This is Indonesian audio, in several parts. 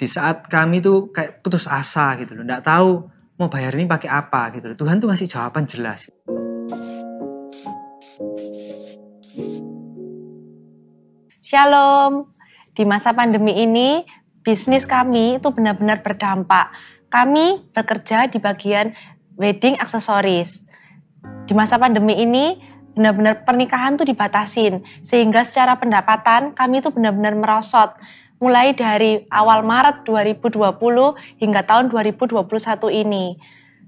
Di saat kami tuh kayak putus asa gitu loh, nggak tahu mau bayar ini pakai apa gitu loh. Tuhan tuh ngasih jawaban jelas. Shalom, di masa pandemi ini bisnis kami itu benar-benar berdampak. Kami bekerja di bagian wedding accessories. Di masa pandemi ini benar-benar pernikahan tuh dibatasin, sehingga secara pendapatan kami tuh benar-benar merosot. Mulai dari awal Maret 2020 hingga tahun 2021 ini.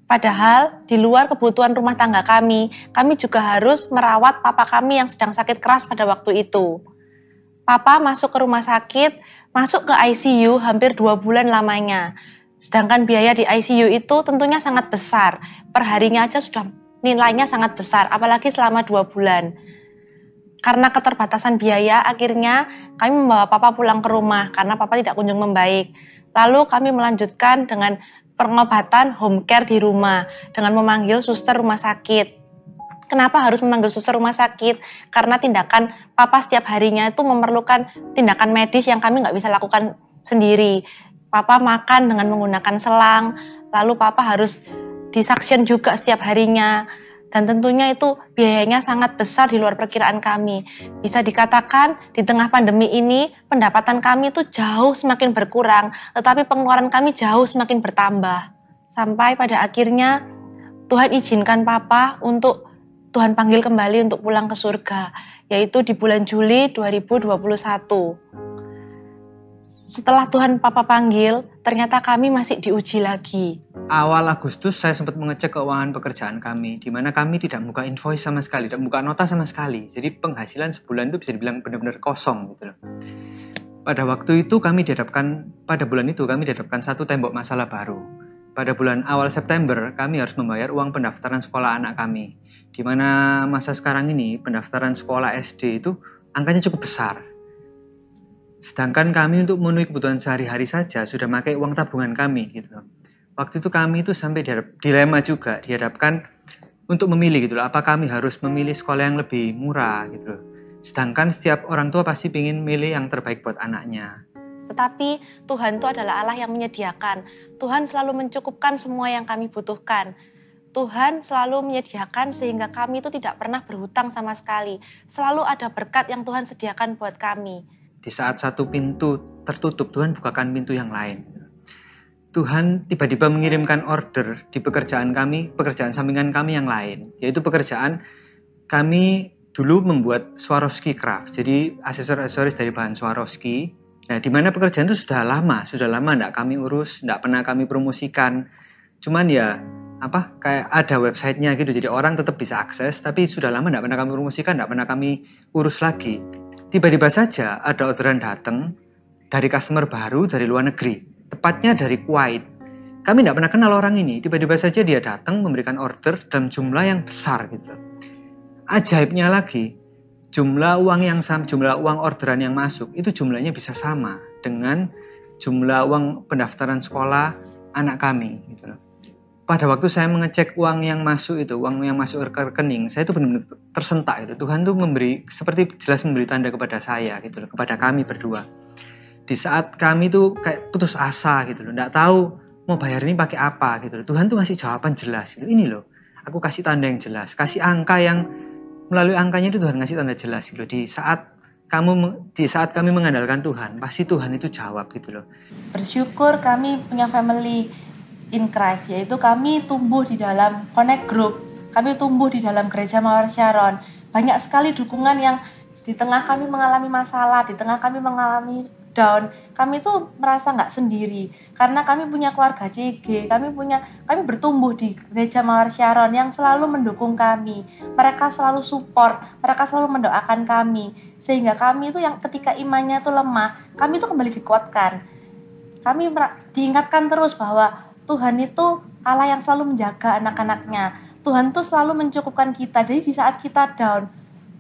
Padahal di luar kebutuhan rumah tangga kami juga harus merawat papa kami yang sedang sakit keras pada waktu itu. Papa masuk ke rumah sakit, masuk ke ICU hampir 2 bulan lamanya. Sedangkan biaya di ICU itu tentunya sangat besar. Per harinya aja sudah nilainya sangat besar, apalagi selama 2 bulan. Karena keterbatasan biaya, akhirnya kami membawa papa pulang ke rumah karena papa tidak kunjung membaik. Lalu kami melanjutkan dengan pengobatan home care di rumah dengan memanggil suster rumah sakit. Kenapa harus memanggil suster rumah sakit? Karena tindakan papa setiap harinya itu memerlukan tindakan medis yang kami nggak bisa lakukan sendiri. Papa makan dengan menggunakan selang, lalu papa harus disaksin juga setiap harinya. Dan tentunya itu biayanya sangat besar di luar perkiraan kami. Bisa dikatakan di tengah pandemi ini pendapatan kami itu jauh semakin berkurang, tetapi pengeluaran kami jauh semakin bertambah. Sampai pada akhirnya Tuhan izinkan papa untuk Tuhan panggil kembali untuk pulang ke surga, yaitu di bulan Juli 2021. Setelah Tuhan papa panggil, ternyata kami masih diuji lagi. Awal Agustus saya sempat mengecek keuangan pekerjaan kami, di mana kami tidak buka invoice sama sekali, tidak buka nota sama sekali. Jadi penghasilan sebulan itu bisa dibilang benar-benar kosong gitu loh. Pada waktu itu pada bulan itu kami dihadapkan satu tembok masalah baru. Pada bulan awal September kami harus membayar uang pendaftaran sekolah anak kami. Di mana masa sekarang ini pendaftaran sekolah SD itu angkanya cukup besar. Sedangkan kami untuk memenuhi kebutuhan sehari-hari saja sudah pakai uang tabungan kami gitu loh. Waktu itu kami itu sampai dilema juga, dihadapkan untuk memilih gitu loh, apa kami harus memilih sekolah yang lebih murah gitu loh. Sedangkan setiap orang tua pasti ingin milih yang terbaik buat anaknya. Tetapi Tuhan itu adalah Allah yang menyediakan. Tuhan selalu mencukupkan semua yang kami butuhkan. Tuhan selalu menyediakan sehingga kami itu tidak pernah berhutang sama sekali. Selalu ada berkat yang Tuhan sediakan buat kami. Di saat satu pintu tertutup, Tuhan bukakan pintu yang lain. Tuhan tiba-tiba mengirimkan order di pekerjaan sampingan kami yang lain. Yaitu pekerjaan kami dulu membuat Swarovski craft. Jadi aksesoris dari bahan Swarovski. Nah, di mana pekerjaan itu sudah lama enggak kami urus, enggak pernah kami promosikan. Cuman ya kayak ada websitenya gitu, jadi orang tetap bisa akses, tapi sudah lama enggak pernah kami promosikan, enggak pernah kami urus lagi. Tiba-tiba saja ada orderan datang dari customer baru dari luar negeri, tepatnya dari Kuwait. Kami enggak pernah kenal orang ini, tiba-tiba saja dia datang memberikan order dalam jumlah yang besar gitu. Ajaibnya lagi, jumlah uang orderan yang masuk itu jumlahnya bisa sama dengan jumlah uang pendaftaran sekolah anak kami gitu loh. Pada waktu saya mengecek uang yang masuk ke rekening, saya itu benar-benar tersentak gitu. Tuhan tuh jelas memberi tanda kepada saya gitu loh, kepada kami berdua. Di saat kami tuh kayak putus asa gitu loh, enggak tahu mau bayar ini pakai apa gitu loh. Tuhan tuh ngasih jawaban jelas gitu. Ini loh, aku kasih tanda yang jelas, kasih angka yang melalui angkanya itu Tuhan ngasih tanda jelas gitu. Di saat kami mengandalkan Tuhan, pasti Tuhan itu jawab gitu loh. Bersyukur kami punya family in Christ, yaitu kami tumbuh di dalam Connect Group, kami tumbuh di dalam Gereja Mawar Sharon. Banyak sekali dukungan yang di tengah kami mengalami masalah, di tengah kami mengalami down, kami tuh merasa nggak sendiri karena kami punya keluarga CG, kami bertumbuh di Gereja Mawar Sharon yang selalu mendukung kami. Mereka selalu support, mereka selalu mendoakan kami, sehingga kami itu yang ketika imannya itu lemah, kami itu kembali dikuatkan. Kami diingatkan terus bahwa Tuhan itu Allah yang selalu menjaga anak-anaknya. Tuhan tuh selalu mencukupkan kita. Jadi di saat kita down,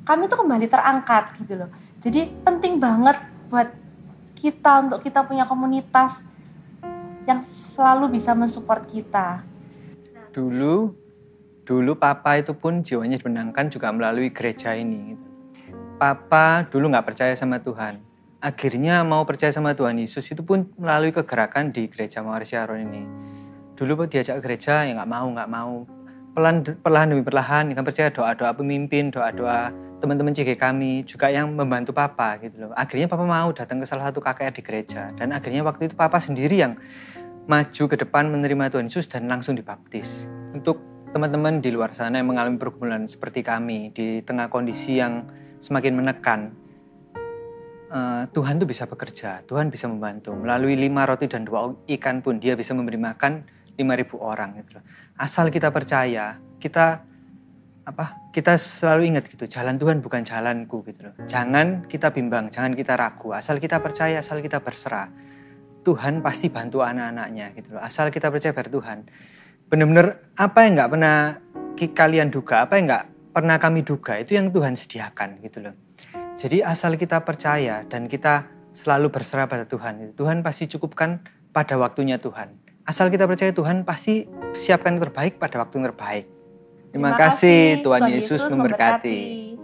kami tuh kembali terangkat gitu loh. Jadi penting banget buat kita untuk kita punya komunitas yang selalu bisa mensupport kita. Dulu papa itu pun jiwanya dibenangkan juga melalui gereja ini. Papa dulu nggak percaya sama Tuhan. akhirnya mau percaya sama Tuhan Yesus itu pun melalui kegerakan di gereja Mawar Syaron ini. Dulu diajak ke gereja ya nggak mau. Perlahan demi perlahan kan percaya doa-doa pemimpin, doa-doa teman-teman CG kami juga yang membantu Papa gitu loh. Akhirnya Papa mau datang ke salah satu KKR di gereja dan akhirnya waktu itu Papa sendiri yang maju ke depan menerima Tuhan Yesus dan langsung dibaptis. Untuk teman-teman di luar sana yang mengalami pergumulan seperti kami di tengah kondisi yang semakin menekan, Tuhan tuh bisa bekerja, Tuhan bisa membantu. Melalui 5 roti dan 2 ikan pun dia bisa memberi makan 5.000 orang gitu loh. Asal kita percaya, kita selalu ingat gitu, jalan Tuhan bukan jalanku gitu loh. Jangan kita bimbang, jangan kita ragu. Asal kita percaya, asal kita berserah, Tuhan pasti bantu anak-anaknya gitu loh. Asal kita percaya pada Tuhan. Benar-benar apa yang nggak pernah kalian duga, apa yang nggak pernah kami duga, itu yang Tuhan sediakan gitu loh. Jadi asal kita percaya dan kita selalu berserah pada Tuhan, Tuhan pasti cukupkan pada waktunya Tuhan. Asal kita percaya Tuhan pasti siapkan yang terbaik pada waktu yang terbaik. Terima kasih, Tuhan Yesus memberkati.